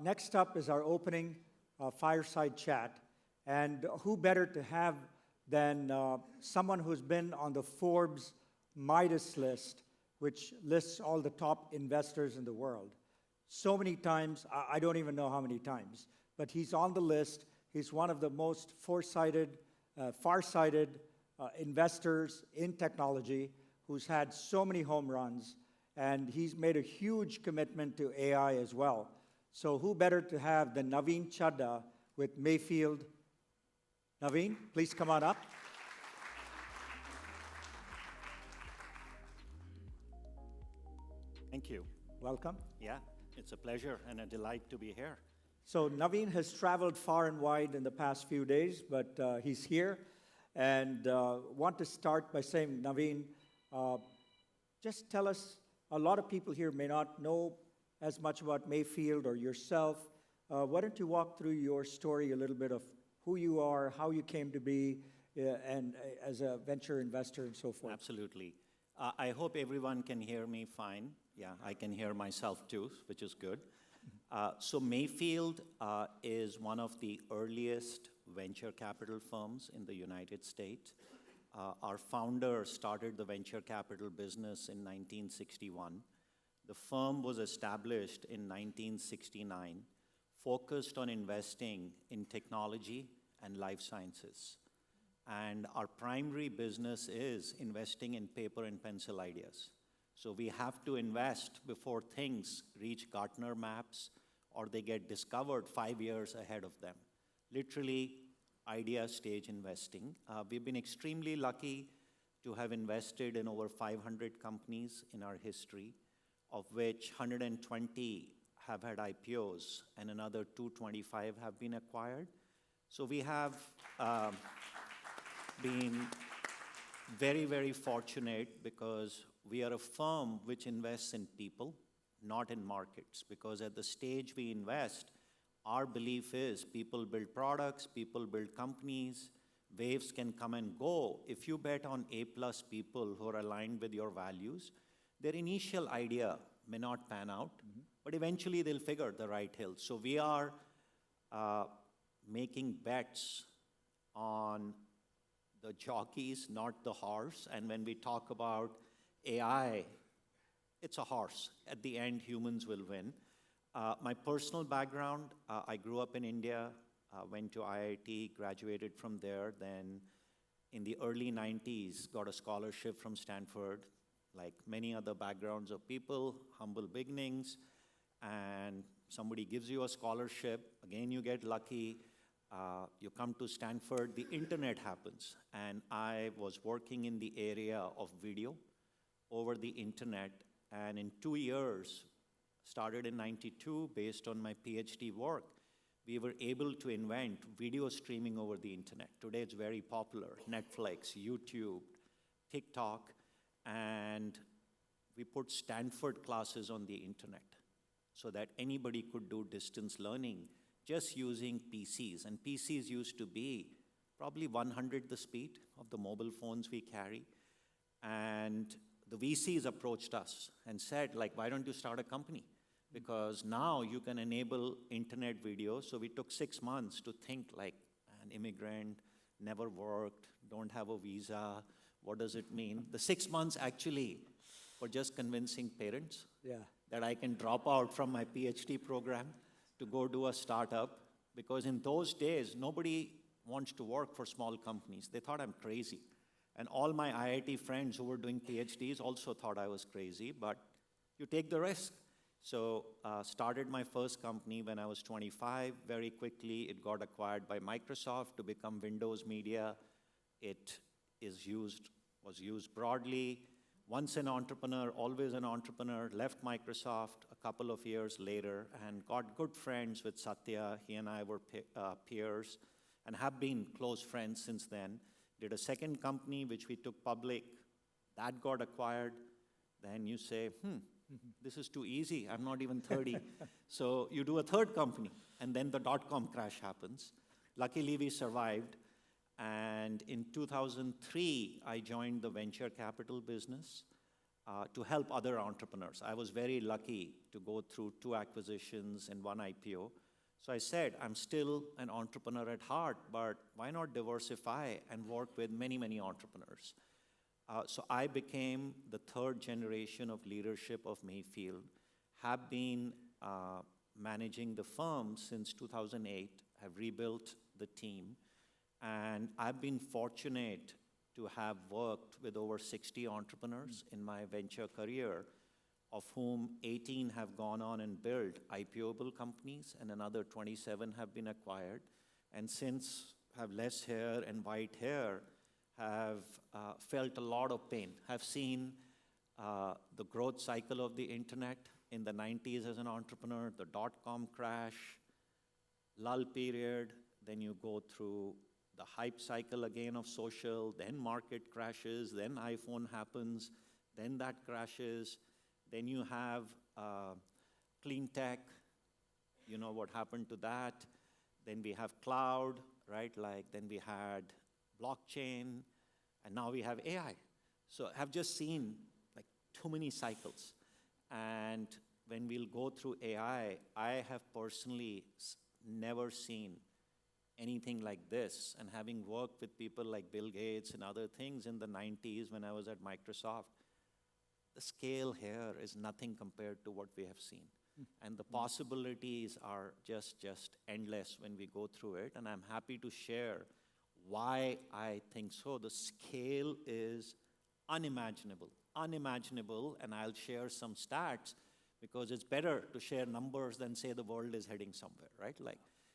Next up is our opening fireside chat. And who better to have than someone who's been on the Forbes Midas list, which lists all the top investors in the world. So many times, I don't even know how many times, but he's on the list. He's one of the most farsighted investors in technology who's had so many home runs, and he's made a huge commitment to AI as well. So who better to have than Naveen Chadha with Mayfield. Naveen, please come on up. Thank you. Welcome. Yeah, it's a pleasure and a delight to be here. So Naveen has traveled far and wide in the past few days, but he's here. And want to start by saying, Naveen, just tell us, a lot of people here may not know as much about Mayfield or yourself. Why don't you walk through your story a little bit of who you are, how you came to be, and as a venture investor and so forth. Absolutely. I hope everyone can hear me fine. Yeah, I can hear myself too, which is good. So Mayfield is one of the earliest venture capital firms in the United States. Our founder started the venture capital business in 1961. The firm was established in 1969, focused on investing in technology and life sciences. And our primary business is investing in paper and pencil ideas. So we have to invest before things reach Gartner maps or they get discovered 5 years ahead of them. Literally, idea stage investing. We've been extremely lucky to have invested in over 500 companies in our history, of which 120 have had IPOs and another 225 have been acquired. So we have been very, very fortunate because we are a firm which invests in people, not in markets. Because at the stage we invest, our belief is people build products, people build companies, waves can come and go. If you bet on A-plus people who are aligned with your values, their initial idea may not pan out, but eventually they'll figure the right hill. So we are making bets on the jockeys, not the horse. And when we talk about AI, it's a horse. At the end, humans will win. My personal background, I grew up in India, went to IIT, graduated from there, then in the early 90s, got a scholarship from Stanford, like many other backgrounds of people, humble beginnings, and somebody gives you a scholarship, again you get lucky, you come to Stanford, the internet happens, and I was working in the area of video over the internet, and in 2 years, started in 92, based on my PhD work, we were able to invent video streaming over the internet. Today it's very popular, Netflix, YouTube, TikTok, and we put Stanford classes on the internet so that anybody could do distance learning just using PCs. And PCs used to be probably 100 the speed of the mobile phones we carry. And the VCs approached us and said, like, why don't you start a company? Because now you can enable internet video. So we took 6 months to think like an immigrant, never worked, don't have a visa. What does it mean? The 6 months actually were just convincing parents that I can drop out from my PhD program to go do a startup. Because in those days, nobody wants to work for small companies. They thought I'm crazy. And all my IIT friends who were doing PhDs also thought I was crazy, but you take the risk. So started my first company when I was 25. Very quickly, it got acquired by Microsoft to become Windows Media. It was used broadly. Once an entrepreneur, always an entrepreneur. Left Microsoft a couple of years later and got good friends with Satya. He and I were peers and have been close friends since then. Did a second company, which we took public. That got acquired. Then you say, this is too easy. I'm not even 30. So you do a third company, and then the dot-com crash happens. Luckily, we survived. And in 2003, I joined the venture capital business. to help other entrepreneurs. I was very lucky to go through 2 acquisitions and 1 IPO. So I said, I'm still an entrepreneur at heart, but why not diversify and work with many, many entrepreneurs? So I became the 3rd generation of leadership of Mayfield, have been managing the firm since 2008, have rebuilt the team, and I've been fortunate to have worked with over 60 entrepreneurs in my venture career, of whom 18 have gone on and built IPOable companies, and another 27 have been acquired. And since have less hair and white hair, have felt a lot of pain, have seen the growth cycle of the internet in the 90s as an entrepreneur, the dot-com crash, lull period, then you go through the hype cycle again of social, then market crashes, then iPhone happens, then that crashes, then you have clean tech, you know what happened to that, then we have cloud, right? Like then we had blockchain, and now we have AI. So I've just seen like too many cycles. And when we'll go through AI, I have personally never seen anything like this. And having worked with people like Bill Gates and other things in the 90s when I was at Microsoft, the scale here is nothing compared to what we have seen. And the possibilities are just endless when we go through it. And I'm happy to share why I think so. The scale is unimaginable, and I'll share some stats because it's better to share numbers than say the world is heading somewhere, right?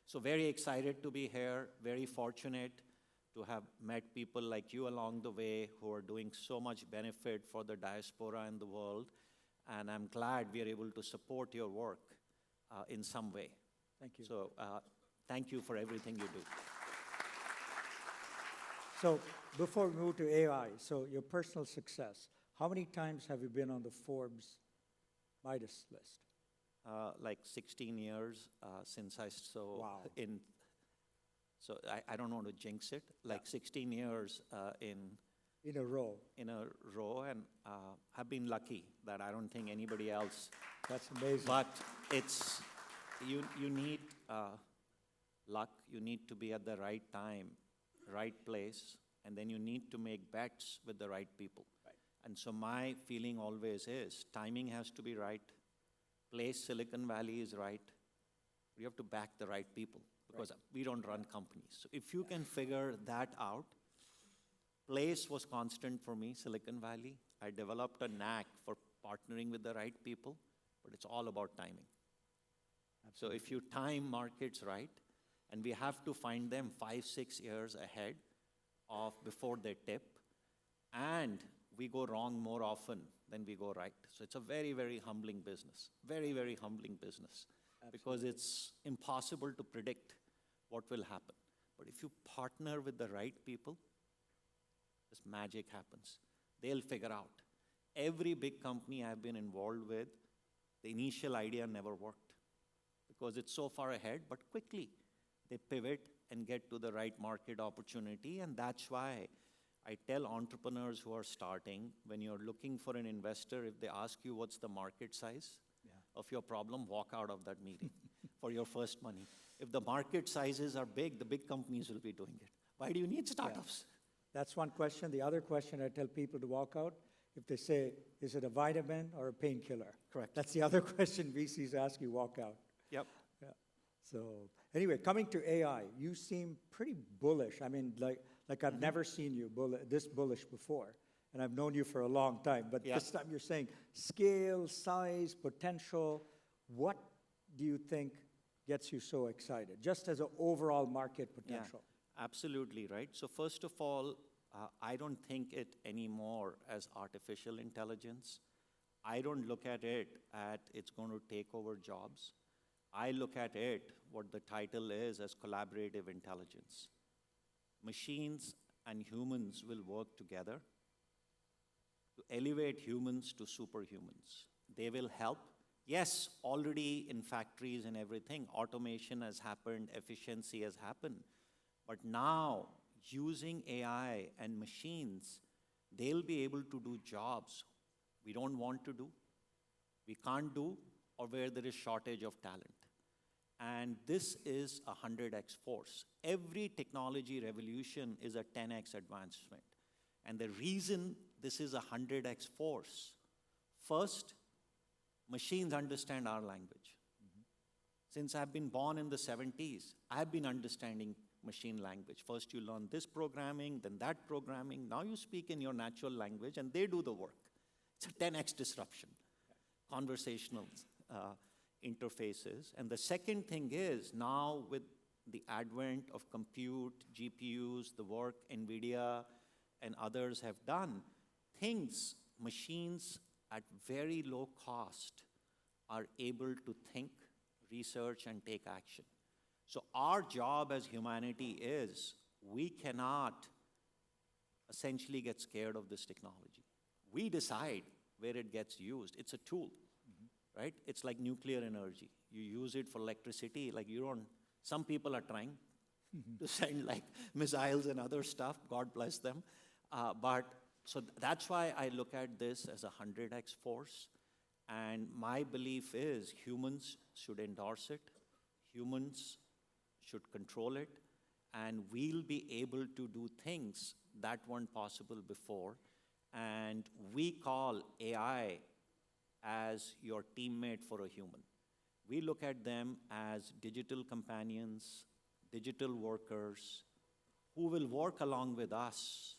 So very excited to be here, very fortunate to have met people like you along the way who are doing so much benefit for the diaspora and the world, and I'm glad we are able to support your work in some way. Thank you. So thank you for everything you do. So before we move to AI, so your personal success, how many times have you been on the Forbes Midas list? Like 16 years since I saw Wow. So I don't want to jinx it, like 16 years In a row. in a row, and have been lucky that I don't think anybody else. That's amazing. But it's, you need luck, you need to be at the right time, right place, and then you need to make bets with the right people. Right. And so my feeling always is timing has to be right, place Silicon Valley is right, you have to back the right people because we don't run companies. So if you can figure that out, place was constant for me, Silicon Valley. I developed a knack for partnering with the right people, but it's all about timing. So if you time markets right, and we have to find them 5-6 years ahead of before they tip, and we go wrong more often than we go right. So it's a very, very humbling business, very, very humbling business, because it's impossible to predict what will happen. But if you partner with the right people, this magic happens. They'll figure out. Every big company I've been involved with, the initial idea never worked because it's so far ahead, but quickly they pivot and get to the right market opportunity. And that's why I tell entrepreneurs who are starting, when you're looking for an investor, if they ask you what's the market size of your problem, walk out of that meeting for your first money. If the market sizes are big, the big companies will be doing it. Why do you need startups? That's one question. The other question I tell people to walk out, if they say, is it a vitamin or a painkiller? Correct. That's the other question VCs ask you, walk out. Yep. Yeah. So anyway, coming to AI, you seem pretty bullish. I mean, like I've never seen you this bullish before, and I've known you for a long time, but this time you're saying scale, size, potential. What do you think gets you so excited, just as an overall market potential? Yeah, absolutely, right? So first of all, I don't think it anymore as artificial intelligence. I don't look at it at it's going to take over jobs. I look at it, what the title is, as collaborative intelligence. Machines and humans will work together to elevate humans to superhumans. They will help. Yes, already in factories and everything, automation has happened, efficiency has happened. But now, using AI and machines, they'll be able to do jobs we don't want to do, we can't do, or where there is shortage of talent. And this is a 100x force. Every technology revolution is a 10x advancement. And the reason this is a 100x force, first, machines understand our language. Since I've been born in the 70s, I've been understanding machine language. First you learn this programming, then that programming. Now you speak in your natural language and they do the work. It's a 10x disruption, conversational interfaces. And the second thing is now with the advent of compute, GPUs, the work NVIDIA and others have done, machines at very low cost are able to think, research, and take action. So our job as humanity is we cannot essentially get scared of this technology. We decide where it gets used. It's a tool, right? It's like nuclear energy. You use it for electricity, like you don't, some people are trying to send like missiles and other stuff, God bless them. So that's why I look at this as a 100x force. And my belief is humans should endorse it, humans should control it, and we'll be able to do things that weren't possible before. And we call AI as your teammate for a human. We look at them as digital companions, digital workers, who will work along with us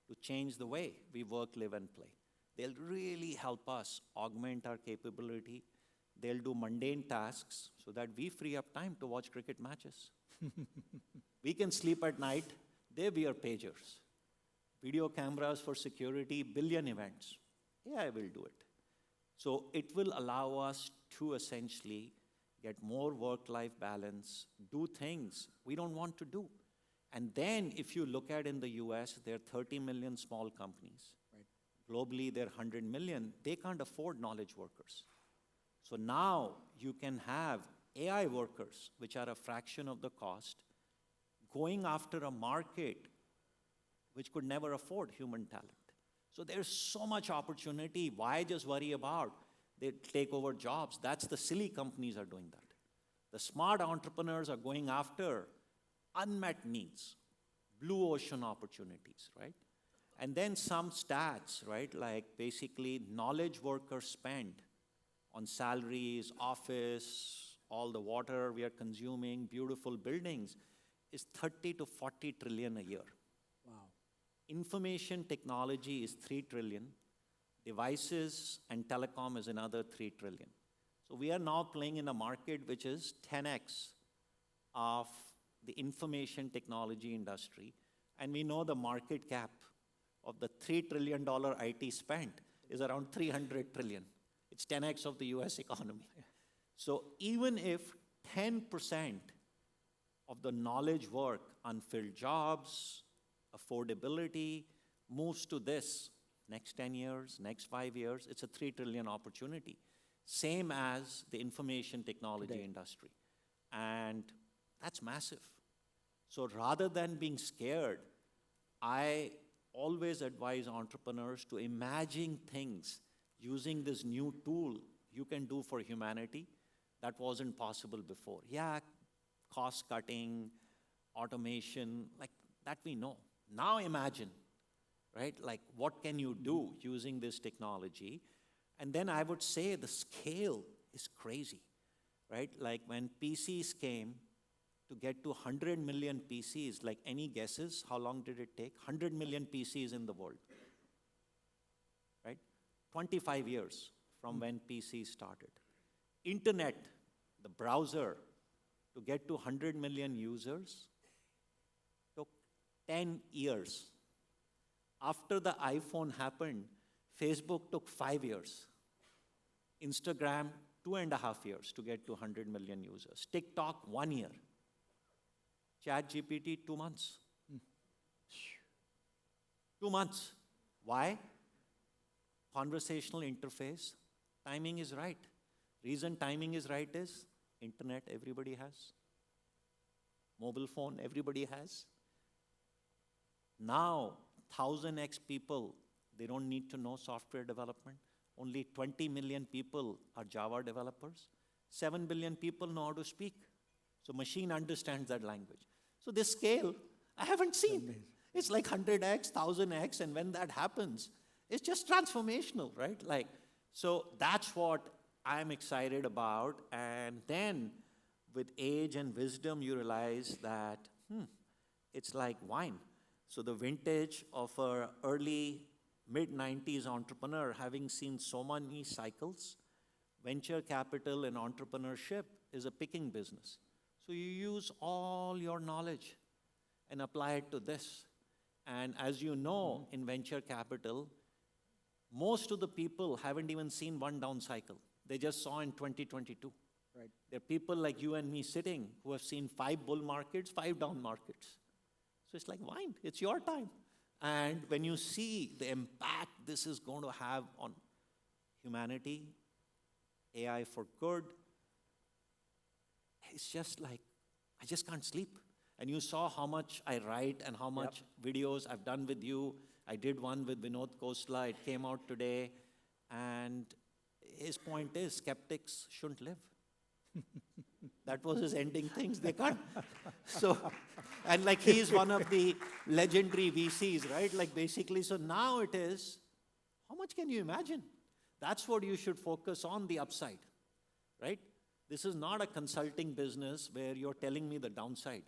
to change the way we work, live, and play. They'll really help us augment our capability. They'll do mundane tasks so that we free up time to watch cricket matches. We can sleep at night, they wear pagers. Video cameras for security, billion events. AI will do it. So it will allow us to essentially get more work-life balance, do things we don't want to do. And then if you look at in the US, there are 30 million small companies. Globally, there are 100 million. They can't afford knowledge workers. So now you can have AI workers, which are a fraction of the cost, going after a market which could never afford human talent. So there's so much opportunity. Why just worry about they take over jobs? That's the silly companies are doing that. The smart entrepreneurs are going after unmet needs, blue ocean opportunities, right? And then some stats, right? Like basically knowledge workers spend on salaries, office, all the water we are consuming, beautiful buildings, is 30 to 40 trillion a year. Wow. Information technology is 3 trillion. Devices and telecom is another 3 trillion. So we are now playing in a market which is 10x of the information technology industry. And we know the market cap of the $3 trillion IT spent is around 300 trillion. It's 10x of the US economy. So even if 10% of the knowledge work, unfilled jobs, affordability, moves to this next 10 years, next 5 years, it's a 3 trillion opportunity. Same as the information technology industry. And that's massive. So rather than being scared, I always advise entrepreneurs to imagine things using this new tool you can do for humanity that wasn't possible before. Yeah, cost cutting, automation, like that we know. Now imagine, right? Like what can you do using this technology? And then I would say the scale is crazy, right? Like when PCs came, to get to 100 million PCs, like any guesses, how long did it take? 100 million PCs in the world, right? 25 years from when PCs started. Internet, the browser, to get to 100 million users, took 10 years. After the iPhone happened, Facebook took 5 years. Instagram, 2.5 years to get to 100 million users. TikTok, 1 year. ChatGPT, 2 months. 2 months. Why? Conversational interface. Timing is right. Reason timing is right is internet everybody has. Mobile phone everybody has. Now, 1000x people, they don't need to know software development. only 20 million people are Java developers. 7 billion people know how to speak. So machine understands that language. So this scale, I haven't seen. It's like 100x, 1000x, and when that happens, it's just transformational, right? Like, so that's what I'm excited about. And then with age and wisdom, you realize that, it's like wine. So the vintage of a early, mid-90s entrepreneur, having seen so many cycles, venture capital and entrepreneurship is a picking business. So you use all your knowledge and apply it to this. And as you know, in venture capital, most of the people haven't even seen one down cycle. They just saw in 2022. Right. There are people like you and me sitting who have seen 5 bull markets, 5 down markets. So it's like wine, it's your time. And when you see the impact this is going to have on humanity, AI for good, it's just like, I just can't sleep. And you saw how much I write and how much videos I've done with you. I did one with Vinod Khosla, it came out today. And his point is, skeptics shouldn't live. That was his ending things, they can't. So, and like he's one of the legendary VCs, right? Like basically, so now it is, how much can you imagine? That's what you should focus on, the upside, right? This is not a consulting business where you're telling me the downside.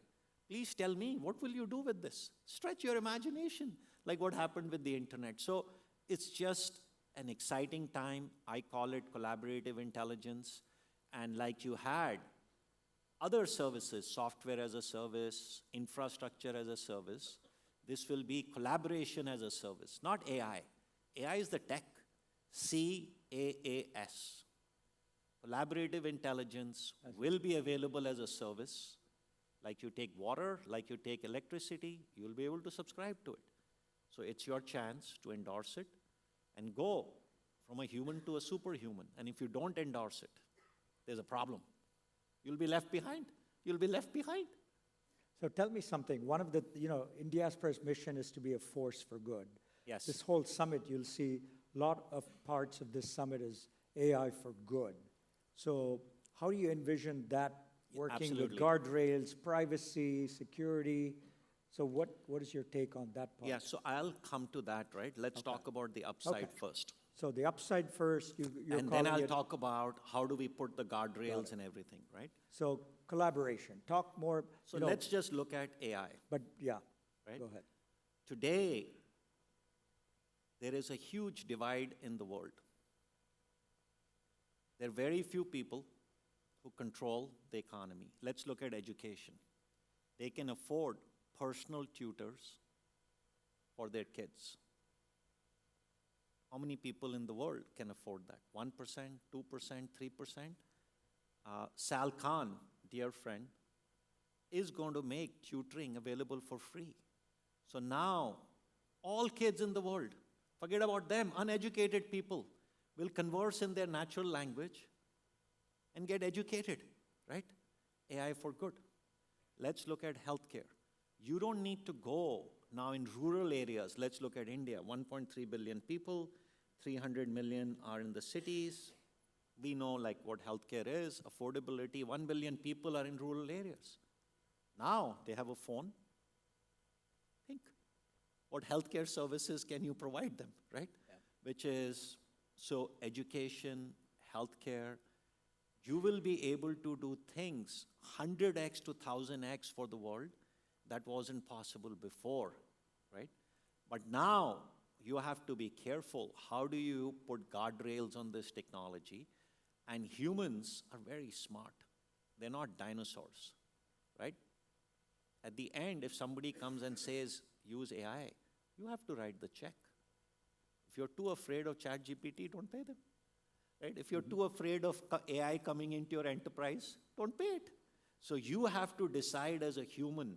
Please tell me, what will you do with this? Stretch your imagination, like what happened with the internet. So it's just an exciting time. I call it collaborative intelligence. And like you had other services, software as a service, infrastructure as a service, this will be collaboration as a service, not AI. AI is the tech, CAAS. Collaborative intelligence will be available as a service. Like you take water, like you take electricity, you'll be able to subscribe to it. So it's your chance to endorse it and go from a human to a superhuman. And if you don't endorse it, there's a problem. You'll be left behind. You'll be left behind. So tell me something. One of the, India's mission is to be a force for good. Yes. This whole summit, you'll see a lot of parts of this summit is AI for good. So how do you envision that working with Absolutely. guardrails, privacy, security? So what is your take on that part? Yeah, so I'll come to that, right? Let's talk about the upside first. So the upside first, you're And then calling I'll it- talk about how do we put the guardrails and everything, right? So collaboration. Talk more. So let's just look at AI, But yeah, right? go ahead. Today, there is a huge divide in the world. There are very few people who control the economy. Let's look at education. They can afford personal tutors for their kids. How many people in the world can afford that? 1%, 2%, 3%? Sal Khan, dear friend, is going to make tutoring available for free. So now, all kids in the world, forget about them, uneducated people, will converse in their natural language and get educated, right? AI for good. Let's look at healthcare. You don't need to go now in rural areas. Let's look at India, 1.3 billion people, 300 million are in the cities. We know like what healthcare is, affordability, 1 billion people are in rural areas. Now they have a phone. Think, what healthcare services can you provide them, right? Yeah. Which is, so education, healthcare, you will be able to do things 100x to 1000x for the world that wasn't possible before, right? But now you have to be careful. How do you put guardrails on this technology? And humans are very smart. They're not dinosaurs, right? At the end, if somebody comes and says, use AI, you have to write the check. If you're too afraid of ChatGPT, don't pay them. Right? If you're too afraid of AI coming into your enterprise, don't pay it. So you have to decide as a human,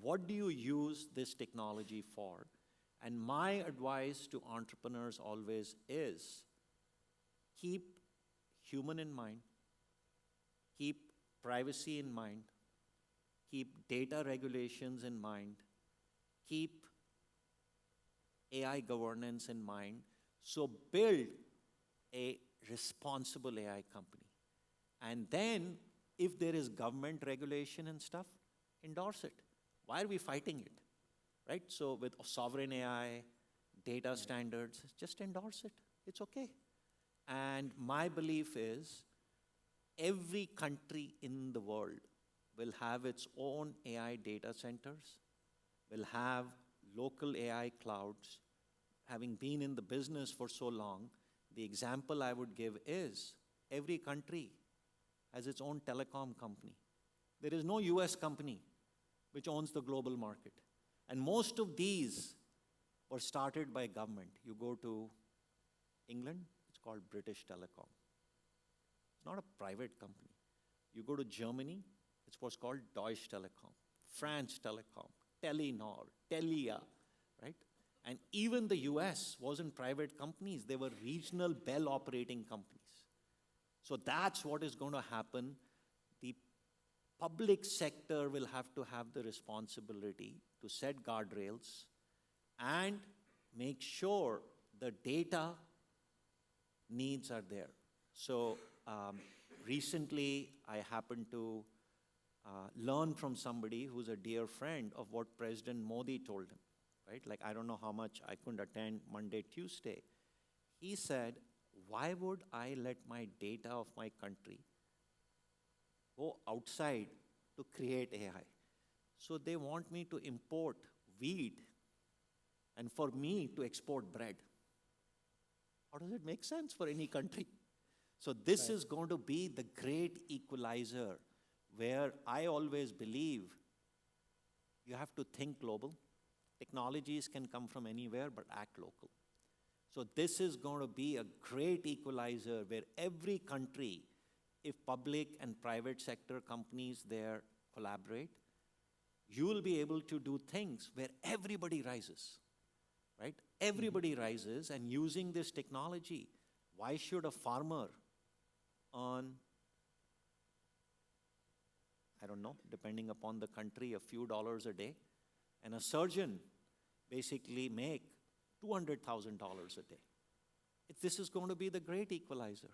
what do you use this technology for? And my advice to entrepreneurs always is, keep human in mind, keep privacy in mind, keep data regulations in mind, keep AI governance in mind. So build a responsible AI company. And then, if there is government regulation and stuff, endorse it. Why are we fighting it? Right? So, with sovereign AI, data standards, just endorse it. It's okay. And my belief is every country in the world will have its own AI data centers, will have local AI clouds. Having been in the business for so long, the example I would give is every country has its own telecom company. There is no US company which owns the global market. And most of these were started by government. You go to England, it's called British Telecom. It's not a private company. You go to Germany, it's what's called Deutsche Telekom, France Telecom, Telenor, Telia, right? And even the US wasn't private companies, they were regional Bell operating companies. So that's what is going to happen. The public sector will have to have the responsibility to set guardrails and make sure the data needs are there. So recently, I happened to learn from somebody who's a dear friend of what President Modi told him, right? Like, I don't know how much I couldn't attend Monday, Tuesday. He said, why would I let my data of my country go outside to create AI? So they want me to import wheat and for me to export bread. How does it make sense for any country? So this is going to be the great equalizer where I always believe you have to think global. Technologies can come from anywhere, but act local. So this is going to be a great equalizer where every country, if public and private sector companies there collaborate, you will be able to do things where everybody rises, right? Everybody rises, and using this technology, why should a farmer earn, I don't know, depending upon the country, a few dollars a day, and a surgeon basically make $200,000 a day? This is going to be the great equalizer.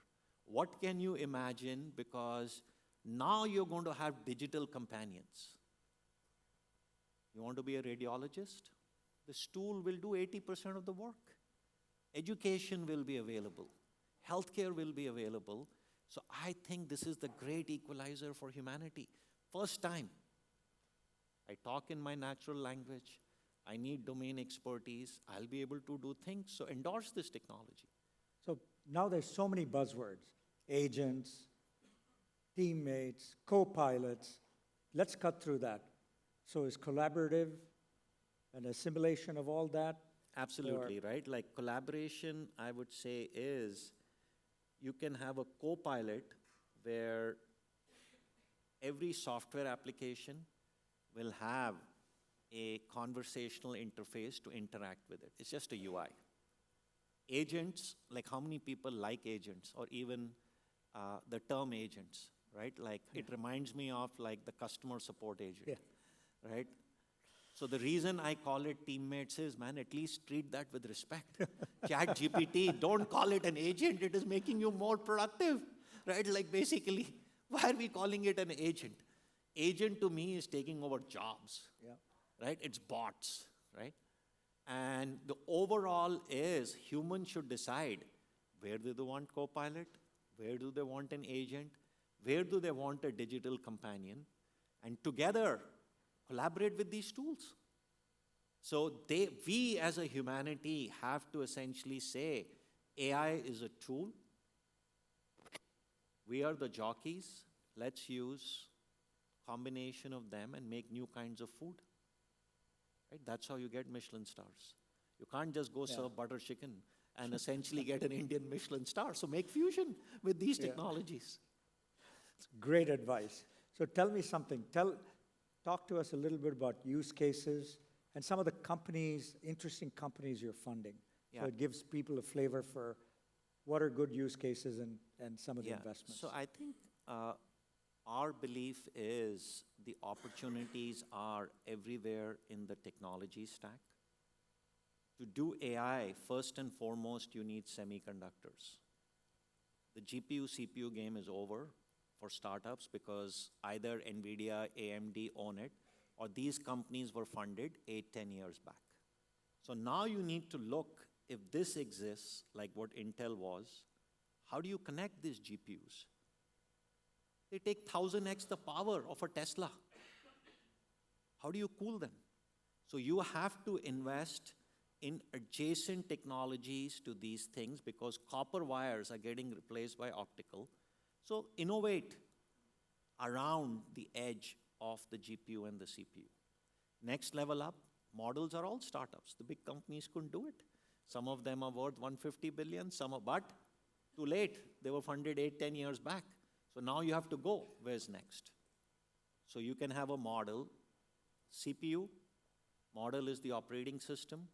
What can you imagine? Because now you're going to have digital companions. You want to be a radiologist? This tool will do 80% of the work. Education will be available. Healthcare will be available. So I think this is the great equalizer for humanity. First time, I talk in my natural language. I need domain expertise. I'll be able to do things. So endorse this technology. So now there's so many buzzwords: agents, teammates, co-pilots. Let's cut through that. So is collaborative an assimilation of all that? Absolutely, right? Like collaboration, I would say, is you can have a co-pilot where every software application will have a conversational interface to interact with it. It's just a UI. Agents, like how many people like agents, or even the term agents, right? Like it reminds me of like the customer support agent, right? So the reason I call it teammates is, man, at least treat that with respect. ChatGPT, don't call it an agent. It is making you more productive, right? Like basically, why are we calling it an agent? Agent to me is taking over jobs, right? It's bots, right? And the overall is humans should decide where do they want co-pilot, where do they want an agent, where do they want a digital companion, and together collaborate with these tools. So we as a humanity have to essentially say, AI is a tool. We are the jockeys. Let's use combination of them and make new kinds of food. Right? That's how you get Michelin stars. You can't just go serve butter chicken and essentially get an Indian Michelin star. So make fusion with these technologies. Great advice. So tell me something. Talk to us a little bit about use cases and some of the companies, interesting companies you're funding. So it gives people a flavor for what are good use cases and some of the investments. So I think our belief is the opportunities are everywhere in the technology stack. To do AI, first and foremost, you need semiconductors. the GPU CPU game is over for startups because either NVIDIA, AMD own it, or these companies were funded 8, 10 years back. So now you need to look, if this exists, like what Intel was, how do you connect these GPUs? They take 1000x the power of a Tesla. How do you cool them? So you have to invest in adjacent technologies to these things because copper wires are getting replaced by optical. So innovate around the edge of the GPU and the CPU. Next level up, models are all startups. The big companies couldn't do it. Some of them are worth 150 billion, some are, but too late. They were funded 8, 10 years back. So now you have to go, where's next? So you can have a model, CPU, model is the operating system,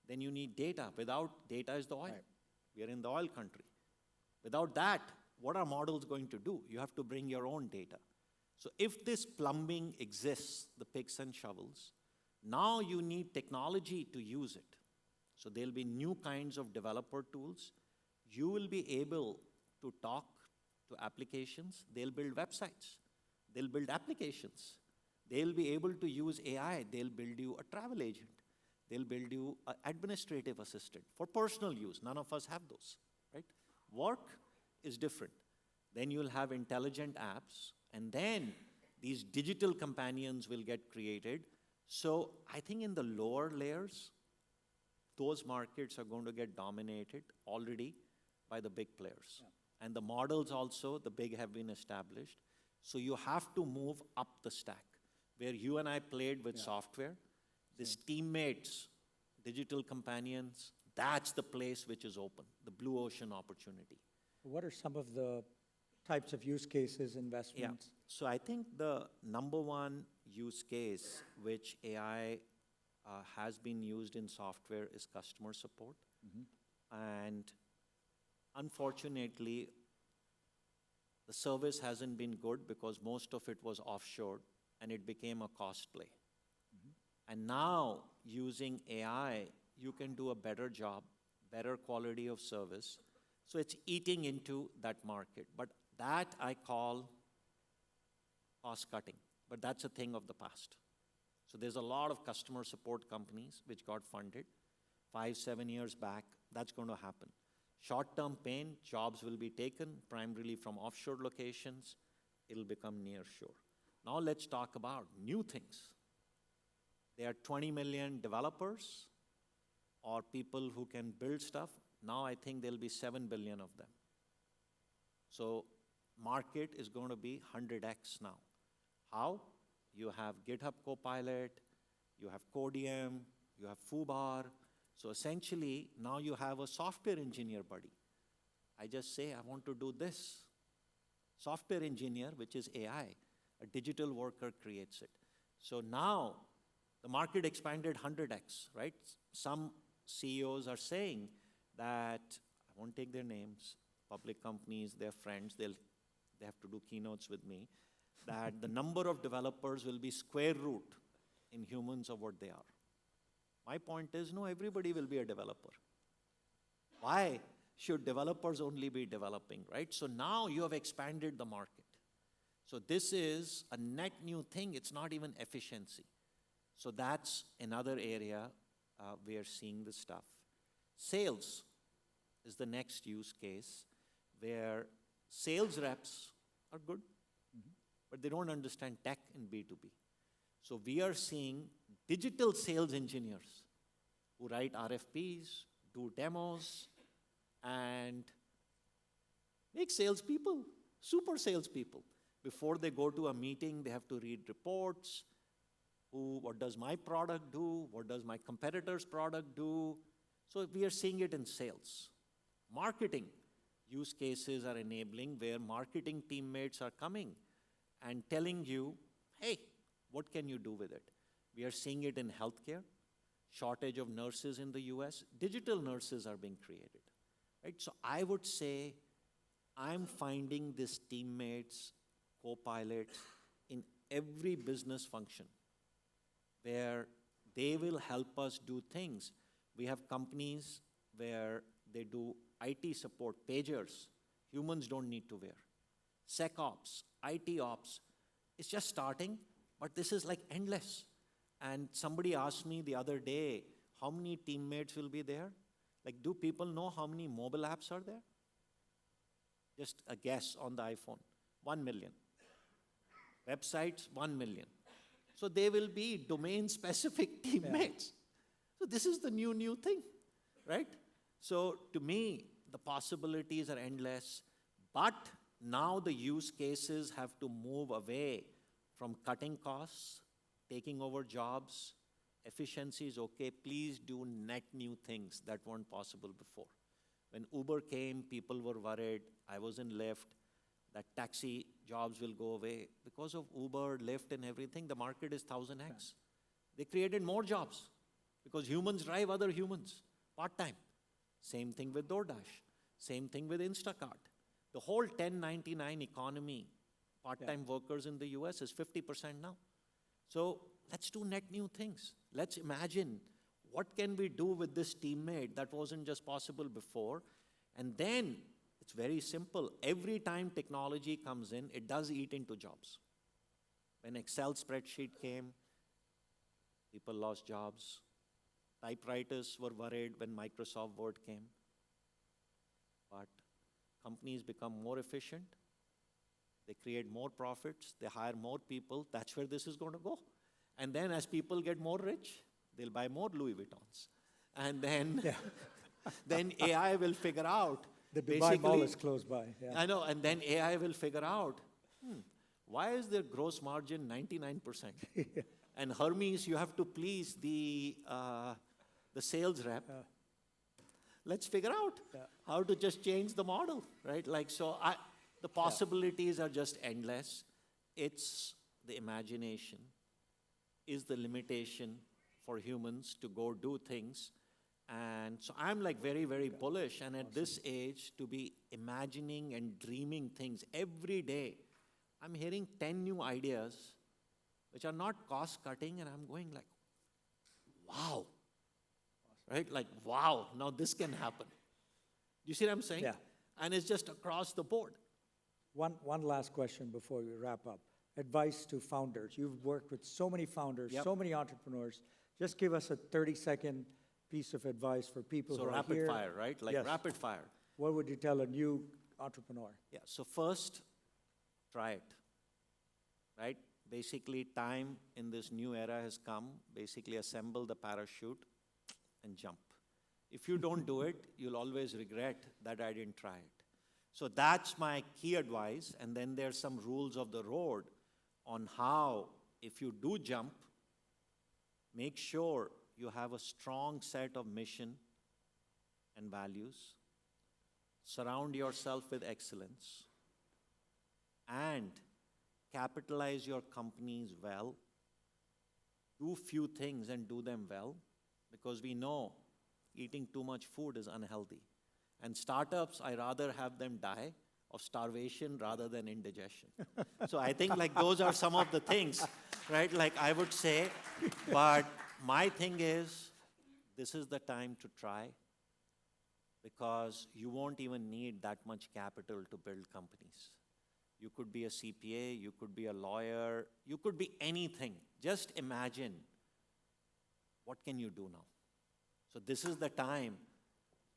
then you need data. Without data is the oil. Right. We are in the oil country. Without that, what are models going to do? You have to bring your own data. So if this plumbing exists, the picks and shovels, now you need technology to use it. So there'll be new kinds of developer tools. You will be able to talk to applications. They'll build websites. They'll build applications. They'll be able to use AI. They'll build you a travel agent. They'll build you an administrative assistant for personal use. None of us have those, right? Work is different. Then you'll have intelligent apps, and then these digital companions will get created. So I think in the lower layers, those markets are going to get dominated already by the big players. Yeah. And the models also, the big have been established. So you have to move up the stack. Where you and I played with software, these teammates, digital companions, that's the place which is open, the blue ocean opportunity. What are some of the types of use cases, investments? So I think the number one use case which AI has been used in software is customer support. And unfortunately, the service hasn't been good because most of it was offshore and it became a cost play. And now, using AI, you can do a better job, better quality of service. So it's eating into that market. But that I call cost cutting. But that's a thing of the past. So there's a lot of customer support companies which got funded 5, 7 years back. That's going to happen. Short-term pain, jobs will be taken primarily from offshore locations. It'll become near shore. Now let's talk about new things. There are 20 million developers or people who can build stuff. Now I think there'll be 7 billion of them. So market is going to be 100x now. How? You have GitHub Copilot, you have Codium, you have Foobar. So essentially, now you have a software engineer buddy. I just say, I want to do this. Software engineer, which is AI, a digital worker creates it. So now, the market expanded 100x, right? Some CEOs are saying that, I won't take their names, public companies, their friends, they have to do keynotes with me, that the number of developers will be square root in humans of what they are. My point is, no, everybody will be a developer. Why should developers only be developing, right? So now you have expanded the market. So this is a net new thing. It's not even efficiency. So that's another area we are seeing this stuff. Sales is the next use case where sales reps are good, but they don't understand tech in B2B. So we are seeing digital sales engineers who write RFPs, do demos, and make salespeople, super salespeople. Before they go to a meeting, they have to read reports. What does my product do? What does my competitor's product do? So we are seeing it in sales. Marketing use cases are enabling where marketing teammates are coming and telling you, hey, what can you do with it? We are seeing it in healthcare, shortage of nurses in the US. Digital nurses are being created, right? So I would say I'm finding these teammates, co-pilots in every business function where they will help us do things. We have companies where they do IT support, pagers, Humans don't need to wear. SecOps, IT ops, it's just starting, but this is like endless. And somebody asked me the other day, how many teammates will be there? Like, do people know how many mobile apps are there? Just a guess on the iPhone. 1 million. Websites, 1 million. So they will be domain-specific teammates. So this is the new thing, right? So to me, the possibilities are endless, but now the use cases have to move away from cutting costs, taking over jobs. Efficiency is okay. Please do net new things that weren't possible before. When Uber came, people were worried. I was in Lyft, that taxi jobs will go away. Because of Uber, Lyft, and everything, the market is 1000x. They created more jobs because humans drive other humans, part-time. Same thing with DoorDash. Same thing with Instacart. The whole 1099 economy, part-time workers in the US is 50% now. So let's do net new things. Let's imagine what can we do with this teammate that wasn't just possible before. And then it's very simple. Every time technology comes in, it does eat into jobs. When Excel spreadsheet came, people lost jobs. Typewriters were worried when Microsoft Word came. But companies become more efficient. They create more profits. They hire more people. That's where this is going to go. And then as people get more rich, they'll buy more Louis Vuittons. And then, then AI will figure out. The Dubai Mall is close by. Yeah. I know. And then AI will figure out, why is their gross margin 99%? And Hermes, you have to please the sales rep. Let's figure out how to just change the model, right? Like, so the possibilities are just endless. It's the imagination is the limitation for humans to go do things. And so I'm like very, very bullish. And at this age, to be imagining and dreaming things every day, I'm hearing 10 new ideas which are not cost cutting, and I'm going like, wow, right? Like, wow, now this can happen. You see what I'm saying? Yeah. And it's just across the board. One last question before we wrap up. Advice to founders. You've worked with so many founders, so many entrepreneurs. Just give us a 30-second piece of advice for people who are So here. rapid fire, right? Like rapid fire. What would you tell a new entrepreneur? Yeah, so first, try it, right? Basically, time in this new era has come. Basically, assemble the parachute and jump. If you don't do it, you'll always regret that I didn't try it. So that's my key advice. And then there's some rules of the road on how, if you do jump, make sure you have a strong set of mission and values. Surround yourself with excellence. And capitalize your companies well. Do few things and do them well, because we know eating too much food is unhealthy. And startups, I rather have them die of starvation rather than indigestion. So I think like those are some of the things, right? Like I would say, but my thing is, this is the time to try, because you won't even need that much capital to build companies. You could be a CPA, you could be a lawyer, you could be anything. Just imagine, what can you do now? So this is the time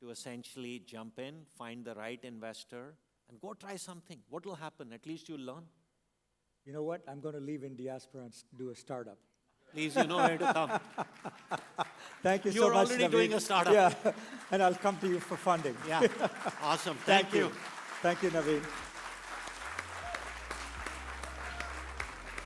to essentially jump in, find the right investor, and go try something. What will happen? At least you'll learn. You know what? I'm going to leave in diaspora and do a startup. Please, you know where to come. Thank you so You're much, already Naveen. doing a startup. Yeah, and I'll come to you for funding. Yeah, awesome. Thank you. Thank you, Naveen.